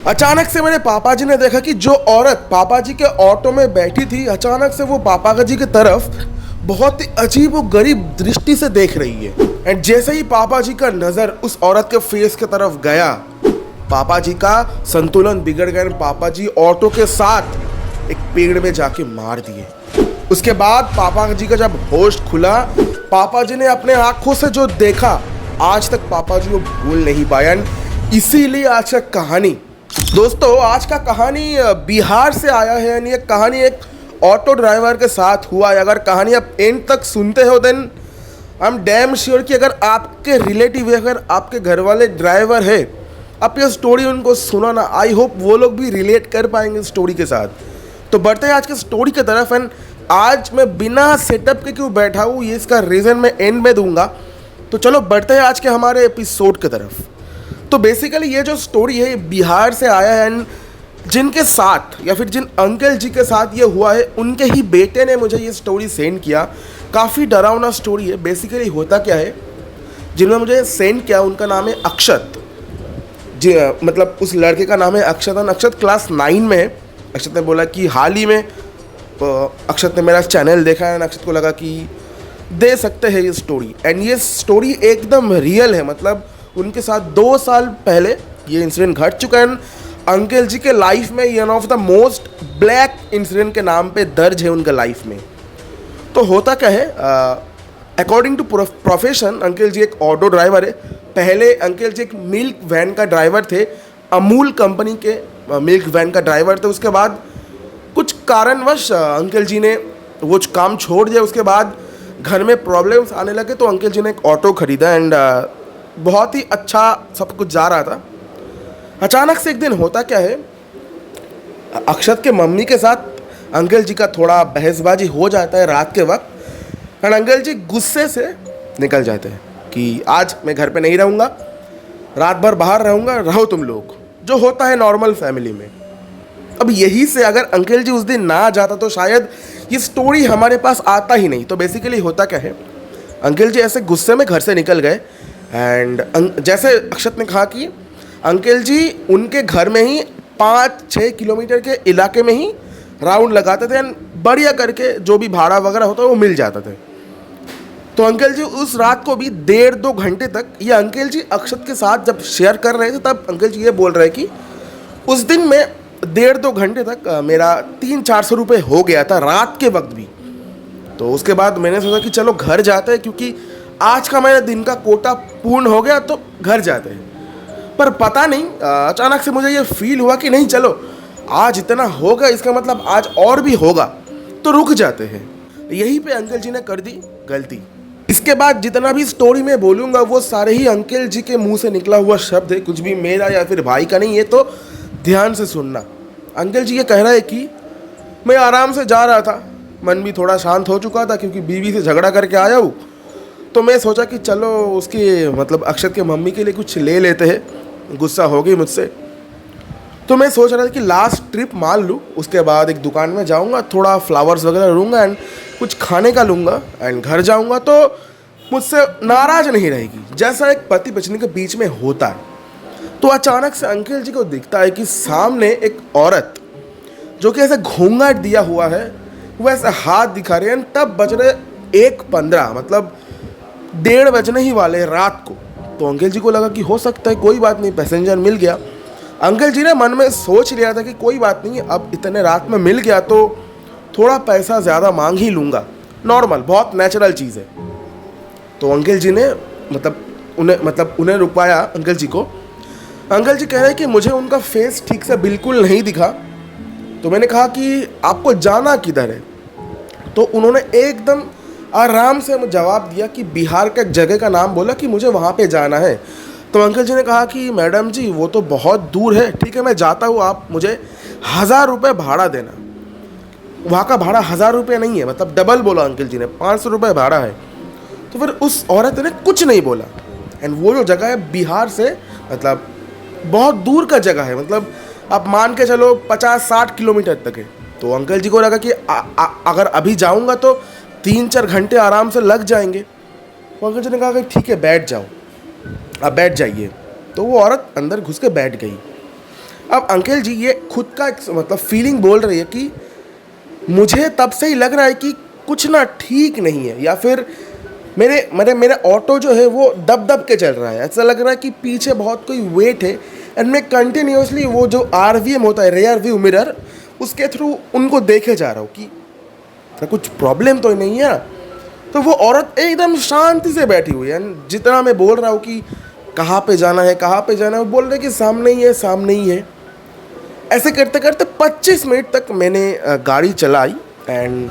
अचानक से मेरे पापा जी ने देखा कि जो औरत पापा जी के ऑटो में बैठी थी, अचानक से वो पापा जी की तरफ बहुत ही अजीब और गरीब दृष्टि से देख रही है। एंड जैसे ही पापा जी का नजर उस औरत के फेस की तरफ गया, पापा जी का संतुलन बिगड़ गया। पापा जी ऑटो के साथ एक पेड़ में जाके मार दिए। उसके बाद पापा जी का जब होश खुला, पापा जी ने अपने आंखों से जो देखा, आज तक पापा जी वो भूल नहीं पाया। इसीलिए आज का कहानी दोस्तों, आज का कहानी बिहार से आया है। यानी ये कहानी एक ऑटो ड्राइवर के साथ हुआ है। अगर कहानी आप एंड तक सुनते हो then I am damn sure कि अगर आपके रिलेटिव, अगर आपके घर वाले ड्राइवर है, आप ये स्टोरी उनको सुना ना, आई होप वो लोग भी रिलेट कर पाएंगे स्टोरी के साथ। तो बढ़ते हैं आज के स्टोरी की तरफ। एंड आज मैं बिना सेटअप के क्यों बैठा हूँ, ये इसका रीज़न मैं एंड में दूंगा। तो चलो बढ़ते हैं आज के हमारे एपिसोड की तरफ। तो बेसिकली ये जो स्टोरी है, ये बिहार से आया है। एंड जिनके साथ या फिर जिन अंकल जी के साथ ये हुआ है, उनके ही बेटे ने मुझे ये स्टोरी सेंड किया। काफ़ी डरावना स्टोरी है। बेसिकली होता क्या है, जिन्होंने मुझे सेंड किया उनका नाम है अक्षत जी। मतलब उस लड़के का नाम है अक्षत। अक्षत क्लास 9 में है। अक्षत ने बोला कि हाल ही में अक्षत ने मेरा चैनल देखा है। अक्षत को लगा कि दे सकते हैं ये स्टोरी। एंड ये स्टोरी एकदम रियल है। मतलब उनके साथ 2 साल पहले ये इंसिडेंट घट चुका है। अंकल जी के लाइफ में ये one of the most black incident के नाम पे दर्ज है उनके लाइफ में। तो होता क्या है, अकॉर्डिंग टू प्रोफेशन अंकल जी एक ऑटो ड्राइवर है। पहले अंकल जी एक मिल्क वैन का ड्राइवर थे, अमूल कंपनी के मिल्क वैन का ड्राइवर थे। उसके बाद कुछ कारणवश अंकल जी ने वो काम छोड़ दिया। उसके बाद घर में प्रॉब्लम्स आने लगे तो अंकल जी ने एक ऑटो खरीदा। एंड बहुत ही अच्छा सब कुछ जा रहा था। अचानक से एक दिन होता क्या है, अक्षत के मम्मी के साथ अंकल जी का थोड़ा बहसबाजी हो जाता है रात के वक्त। एंड अंकल जी गुस्से से निकल जाते हैं कि आज मैं घर पे नहीं रहूँगा, रात भर बाहर रहूँगा, रहो तुम लोग, जो होता है नॉर्मल फैमिली में। अब यही से अगर अंकल जी उस दिन ना जाता तो शायद ये स्टोरी हमारे पास आता ही नहीं। तो बेसिकली होता क्या है, अंकल जी ऐसे गुस्से में घर से निकल गए। एंड जैसे अक्षत ने कहा कि अंकल जी उनके घर में ही 5-6 किलोमीटर के इलाके में ही राउंड लगाते थे। एंड बढ़िया करके जो भी भाड़ा वगैरह होता है वो मिल जाता था। तो अंकल जी उस रात को भी 1.5-2 घंटे तक ये अंकल जी अक्षत के साथ जब शेयर कर रहे थे, तब अंकल जी ये बोल रहे कि उस दिन में 1.5-2 घंटे तक मेरा 300-400 रुपये हो गया था रात के वक्त भी। तो उसके बाद मैंने सोचा कि चलो घर जाते हैं, क्योंकि आज का मेरे दिन का कोटा पूर्ण हो गया, तो घर जाते हैं। पर पता नहीं अचानक से मुझे ये फील हुआ कि नहीं, चलो आज इतना होगा, इसका मतलब आज और भी होगा, तो रुक जाते हैं। यहीं पे अंकल जी ने कर दी गलती। इसके बाद जितना भी स्टोरी में बोलूँगा वो सारे ही अंकल जी के मुंह से निकला हुआ शब्द है, कुछ भी मेरा या फिर भाई का नहीं है। तो ध्यान से सुनना। अंकल जी ये कह रहा है कि मैं आराम से जा रहा था, मन भी थोड़ा शांत हो चुका था क्योंकि बीवी से झगड़ा करके आया हूँ। तो मैं सोचा कि चलो उसके मतलब अक्षत के मम्मी के लिए कुछ ले लेते हैं, गुस्सा हो गई मुझसे। तो मैं सोच रहा था कि लास्ट ट्रिप मान लूँ, उसके बाद एक दुकान में जाऊँगा, थोड़ा फ्लावर्स वगैरह लूँगा एंड कुछ खाने का लूँगा एंड घर जाऊँगा तो मुझसे नाराज़ नहीं रहेगी, जैसा एक पति पत्नी के बीच में होता है। तो अचानक से अंकल जी को दिखता है कि सामने एक औरत जो कि ऐसे घूंघट दिया हुआ है, वो ऐसे हाथ दिखा रही है। तब बज रहे 1:15, मतलब 1:30 बजने ही वाले रात को। तो अंकल जी को लगा कि हो सकता है कोई बात नहीं, पैसेंजर मिल गया। अंकल जी ने मन में सोच लिया था कि कोई बात नहीं, अब इतने रात में मिल गया तो थोड़ा पैसा ज़्यादा मांग ही लूँगा, नॉर्मल, बहुत नेचुरल चीज़ है। तो अंकल जी ने उन्हें रुकवाया अंकल जी को। अंकल जी कह रहे हैं कि मुझे उनका फेस ठीक से बिल्कुल नहीं दिखा। तो मैंने कहा कि आपको जाना किधर है? तो उन्होंने एकदम आराम से जवाब दिया कि बिहार का एक जगह का नाम बोला कि मुझे वहाँ पे जाना है। तो अंकल जी ने कहा कि मैडम जी वो तो बहुत दूर है, ठीक है मैं जाता हूँ, आप मुझे 1000 रुपये भाड़ा देना। वहाँ का भाड़ा 1000 रुपये नहीं है, मतलब डबल बोला अंकल जी ने, 500 रुपये भाड़ा है। तो फिर उस औरत ने कुछ नहीं बोला। एंड वो जो जगह है बिहार से मतलब बहुत दूर का जगह है, मतलब आप मान के चलो 50-60 किलोमीटर तक है। तो अंकल जी को लगा कि अगर अभी जाऊँगा तो 3-4 घंटे आराम से लग जाएंगे। तो अंकल जी ने कहा कि ठीक है बैठ जाओ, आप बैठ जाइए। तो वो औरत अंदर घुस के बैठ गई। अब अंकल जी ये खुद का मतलब फीलिंग बोल रही है कि मुझे तब से ही लग रहा है कि कुछ ना ठीक नहीं है, या फिर मेरा ऑटो जो है वो दब दब के चल रहा है। ऐसा लग रहा है कि पीछे बहुत कोई वेट है एंड मैं कंटिन्यूसली वो जो RVM होता है, रेयर व्यू मिरर, उसके थ्रू उनको देखे जा रहा हूँ कि तो कुछ प्रॉब्लम तो नहीं है। तो वो औरत एकदम शांति से बैठी हुई है। जितना मैं बोल रहा हूँ कि कहाँ पे जाना है कहाँ पे जाना है, वो बोल रहे कि सामने ही है सामने ही है। ऐसे करते करते 25 मिनट तक मैंने गाड़ी चलाई एंड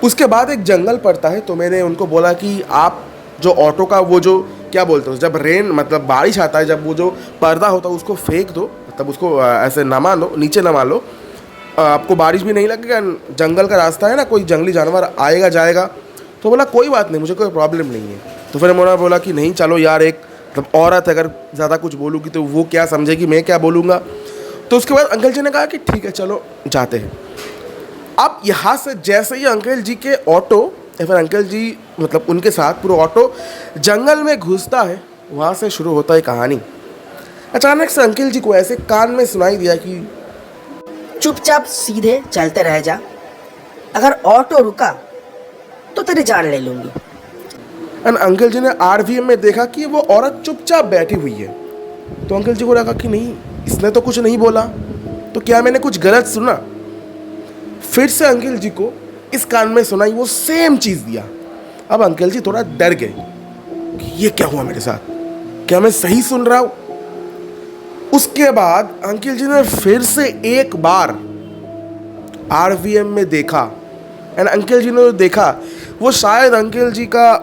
उसके बाद एक जंगल पड़ता है। तो मैंने उनको बोला कि आप जो ऑटो का वो जो क्या बोलते हो, जब रेन मतलब बारिश आता है, जब वो जो पर्दा होता है उसको फेंक दो, मतलब उसको ऐसे नमा लो, नीचे नमा लो, आपको बारिश भी नहीं लगेगा। जंगल का रास्ता है ना, कोई जंगली जानवर आएगा जाएगा। तो बोला कोई बात नहीं, मुझे कोई प्रॉब्लम नहीं है। तो फिर मैंने बोला कि नहीं चलो यार, एक मतलब औरत अगर ज़्यादा कुछ बोलूँगी तो वो क्या समझेगी, मैं क्या बोलूँगा। तो उसके बाद अंकल जी ने कहा कि ठीक है चलो जाते हैं। अब यहाँ से जैसे ही अंकल जी के ऑटो या फिर अंकल जी मतलब उनके साथ पूरा ऑटो जंगल में घुसता है, वहाँ से शुरू होता है कहानी। अचानक से अंकल जी को ऐसे कान में सुनाई दिया कि चुपचाप सीधे चलते रह जा, अगर ऑटो रुका तो तेरी जान ले लूंगी। एंड अंकल जी ने RVM में देखा कि वो औरत चुपचाप बैठी हुई है। तो अंकल जी को लगा कि नहीं, इसने तो कुछ नहीं बोला, तो क्या मैंने कुछ गलत सुना। फिर से अंकल जी को इस कान में सुनाई वो सेम चीज़ दिया। अब अंकल जी थोड़ा डर गए कि ये क्या हुआ मेरे साथ, क्या मैं सही सुन रहा हूँ। उसके बाद अंकल जी ने फिर से एक बार RVM में देखा एंड अंकल जी ने जो देखा वो शायद अंकल जी का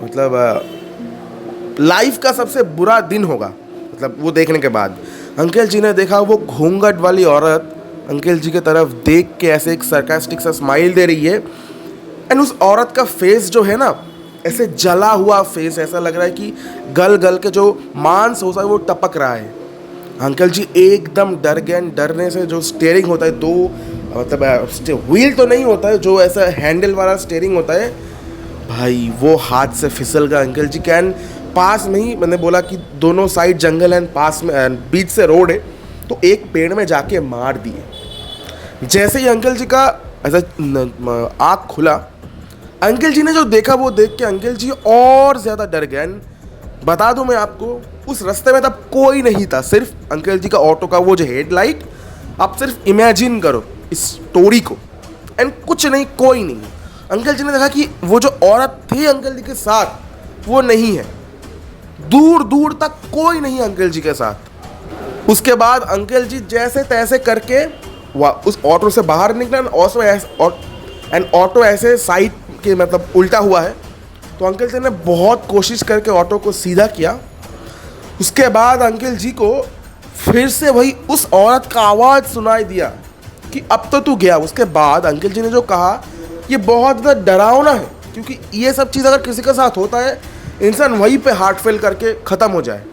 मतलब लाइफ का सबसे बुरा दिन होगा। मतलब वो देखने के बाद अंकल जी ने देखा वो घूंघट वाली औरत अंकल जी की तरफ देख के ऐसे एक सरकास्टिक सा स्माइल दे रही है एंड उस औरत का फेस जो है ना, ऐसे जला हुआ फेस, ऐसा लग रहा है कि गल गल के जो मांस होता है वो टपक रहा है। अंकल जी एकदम डर गए। डरने से जो स्टीयरिंग होता है, दो मतलब व्हील तो नहीं होता है, जो ऐसा हैंडल वाला स्टीयरिंग होता है, भाई वो हाथ से फिसल गया अंकल जी कैन। पास में ही मैंने बोला कि दोनों साइड जंगल है, पास में बीच से रोड है, तो एक पेड़ में जाके मार दिए। जैसे ही अंकल जी का ऐसा आँख खुला, अंकल जी ने जो देखा वो देख के अंकल जी और ज़्यादा डर गए। बता दूं मैं आपको, उस रास्ते में तब कोई नहीं था, सिर्फ अंकल जी का ऑटो का वो जो हेडलाइट। आप सिर्फ इमेजिन करो इस स्टोरी को एंड कुछ नहीं, कोई नहीं। अंकल जी ने देखा कि वो जो औरत थी अंकल जी के साथ वो नहीं है, दूर दूर तक कोई नहीं अंकल जी के साथ। उसके बाद अंकल जी जैसे तैसे करके उस ऑटो से बाहर निकला एंड ऑटो ऐसे साइड के मतलब उल्टा हुआ है। तो अंकल जी ने बहुत कोशिश करके ऑटो को सीधा किया। उसके बाद अंकल जी को फिर से वही उस औरत का आवाज़ सुनाई दिया कि अब तो तू गया। उसके बाद अंकल जी ने जो कहा ये बहुत ज़्यादा डरावना है, क्योंकि ये सब चीज़ अगर किसी के साथ होता है इंसान वहीं पे हार्ट फेल करके ख़त्म हो जाए।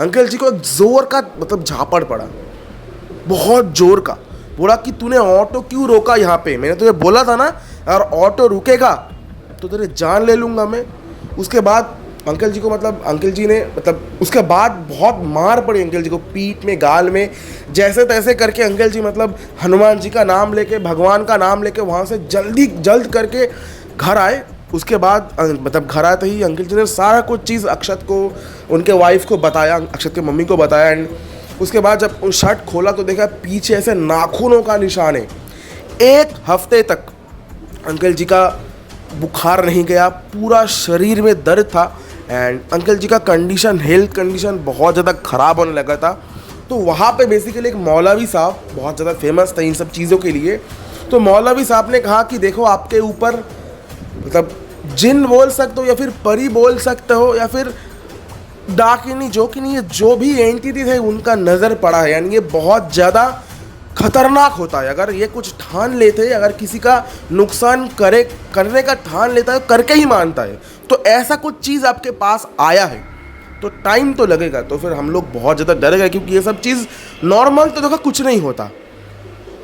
अंकल जी को एक ज़ोर का मतलब झापड़ पड़ा, बहुत ज़ोर का। बोला कि तूने ऑटो क्यों रोका यहाँ पे, मैंने तुझे बोला था ना अगर ऑटो रुकेगा तो तेरे जान ले लूँगा मैं। उसके बाद अंकल जी को मतलब अंकल जी ने मतलब उसके बाद बहुत मार पड़ी अंकल जी को, पीठ में, गाल में, जैसे तैसे करके अंकल जी मतलब हनुमान जी का नाम लेके, भगवान का नाम लेके वहाँ से जल्द करके घर आए। उसके बाद मतलब घर आते ही अंकल जी ने सारा कुछ चीज़ अक्षत को, उनके वाइफ को बताया, अक्षत के मम्मी को बताया। एंड उसके बाद जब उन शर्ट खोला तो देखा पीछे ऐसे नाखूनों का निशान है। एक हफ्ते तक अंकल जी का बुखार नहीं गया, पूरा शरीर में दर्द था एंड अंकल जी का हेल्थ कंडीशन बहुत ज़्यादा ख़राब होने लगा था। तो वहाँ पे बेसिकली एक मौलवी साहब बहुत ज़्यादा फेमस थे इन सब चीज़ों के लिए। तो मौलवी साहब ने कहा कि देखो आपके ऊपर मतलब जिन बोल सकते हो या फिर परी बोल सकते हो या फिर डाकिनी जोकिनी, ये जो भी एंटिटी थे उनका नज़र पड़ा है। यानी ये बहुत ज़्यादा खतरनाक होता है। अगर ये कुछ ठान लेते, अगर किसी का नुकसान करने का ठान लेता है करके ही मानता है, तो ऐसा कुछ चीज़ आपके पास आया है तो टाइम तो लगेगा। तो फिर हम लोग बहुत ज़्यादा डर गए, क्योंकि ये सब चीज़ नॉर्मल तो देखो कुछ नहीं होता।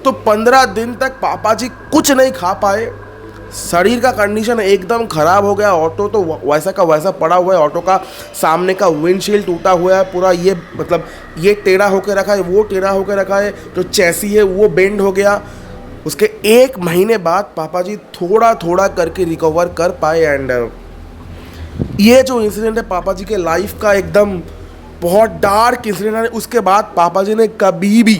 तो 15 दिन तक पापा जी कुछ नहीं खा पाए। शरीर का कंडीशन एकदम ख़राब हो गया। ऑटो तो वैसा का वैसा पड़ा हुआ है, ऑटो का सामने का विंडशील्ड टूटा हुआ है पूरा, ये मतलब ये टेढ़ा होकर रखा है, वो टेढ़ा होकर रखा है, जो चैसी है वो बेंड हो गया। उसके 1 महीने बाद पापा जी थोड़ा थोड़ा करके रिकवर कर पाए। एंड ये जो इंसिडेंट है पापा जी के लाइफ का एकदम बहुत डार्क इंसिडेंट है। उसके बाद पापा जी ने कभी भी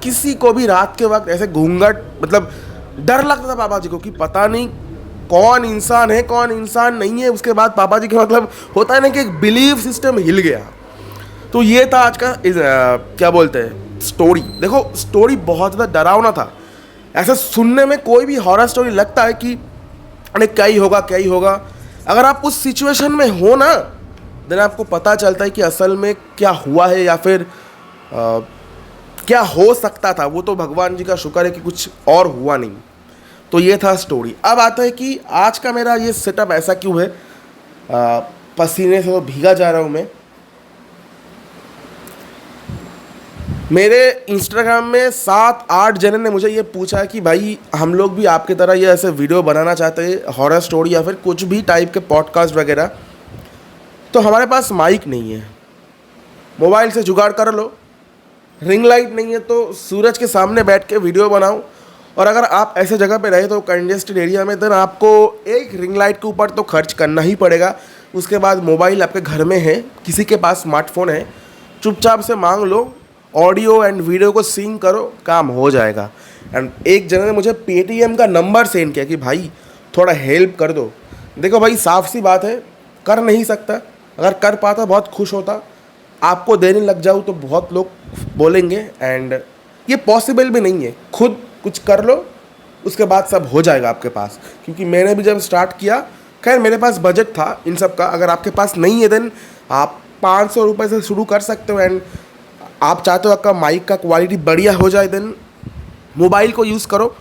किसी को भी रात के वक्त ऐसे घूंघट, मतलब डर लगता था पापा जी को कि पता नहीं कौन इंसान है कौन इंसान नहीं है। उसके बाद पापा जी के मतलब होता है ना कि एक बिलीव सिस्टम हिल गया। तो ये था आज का क्या बोलते हैं स्टोरी। देखो स्टोरी बहुत ज़्यादा डरावना था। ऐसा सुनने में कोई भी हॉरर स्टोरी लगता है कि अरे क्या ही होगा क्या ही होगा। अगर आप उस सिचुएशन में हो ना, देन आपको पता चलता है कि असल में क्या हुआ है या फिर क्या हो सकता था। वो तो भगवान जी का शुक्र है कि कुछ और हुआ नहीं। तो ये था स्टोरी। अब आता है कि आज का मेरा ये सेटअप ऐसा क्यों है। पसीने से तो भीगा जा रहा हूँ मैं। मेरे इंस्टाग्राम में 7-8 जने ने मुझे ये पूछा कि भाई हम लोग भी आपकी तरह ये ऐसे वीडियो बनाना चाहते हैं, हॉरर स्टोरी या फिर कुछ भी टाइप के पॉडकास्ट वगैरह। तो हमारे पास माइक नहीं है, मोबाइल से जुगाड़ कर लो। रिंग लाइट नहीं है तो सूरज के सामने बैठ के वीडियो बनाओ। और अगर आप ऐसे जगह पे रहे तो कंजेस्टेड एरिया में, देन आपको एक रिंग लाइट के ऊपर तो खर्च करना ही पड़ेगा। उसके बाद मोबाइल आपके घर में है, किसी के पास स्मार्टफोन है, चुपचाप से मांग लो, ऑडियो एंड वीडियो को सिंक करो, काम हो जाएगा। एंड एक जने ने मुझे पेटीएम का नंबर सेंड किया कि भाई थोड़ा हेल्प कर दो। देखो भाई साफ सी बात है, कर नहीं सकता। अगर कर पाता बहुत खुश होता। आपको देने लग जाऊँ तो बहुत लोग बोलेंगे एंड ये पॉसिबल भी नहीं है। खुद कुछ कर लो, उसके बाद सब हो जाएगा आपके पास। क्योंकि मैंने भी जब स्टार्ट किया, खैर मेरे पास बजट था इन सब का। अगर आपके पास नहीं है देन आप 500 रुपये से शुरू कर सकते हो। एंड आप चाहते हो आपका माइक का क्वालिटी बढ़िया हो जाए, देन मोबाइल को यूज़ करो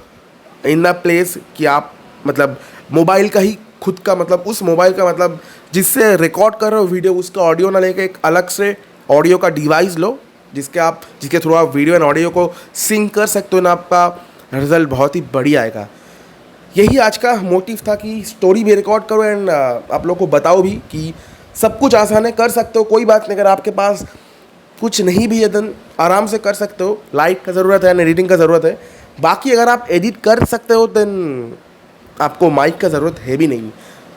इन द प्लेस कि आप मतलब मोबाइल का ही खुद का मतलब उस मोबाइल का मतलब जिससे रिकॉर्ड कर रहे हो वीडियो, उसका ऑडियो ना लेके एक अलग से ऑडियो का डिवाइस लो जिसके थ्रू आप वीडियो एंड ऑडियो को सिंक कर सकते हो ना। आपका रिजल्ट बहुत ही बढ़िया आएगा। यही आज का मोटिव था कि स्टोरी भी रिकॉर्ड करो एंड आप लोग को बताओ भी कि सब कुछ आसान है, कर सकते हो, कोई बात नहीं। अगर आपके पास कुछ नहीं भी है देन आराम से कर सकते हो। लाइट का ज़रूरत है एंड एडिटिंग का ज़रूरत है। बाकी अगर आप एडिट कर सकते हो देन आपको माइक का ज़रूरत है भी नहीं।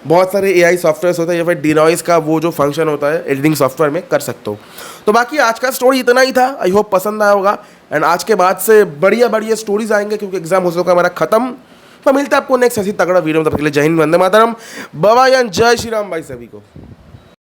बहुत सारे एआई सॉफ्टवेयर्स होते हैं या फिर डिनॉइस का वो जो फंक्शन होता है एडिटिंग सॉफ्टवेयर में, कर सकते हो। तो बाकी आज का स्टोरी इतना ही था। आई होप पसंद आया होगा। एंड आज के बाद से बढ़िया बढ़िया स्टोरीज आएंगे क्योंकि एग्जाम हो चुका हमारा खत्म। तो मिलता है आपको नेक्स्ट ऐसी तगड़ा वीडियो में। तब तक के लिए जय हिंद, वंदे मातरम, बाबा यान, जय श्री राम भाई सभी को।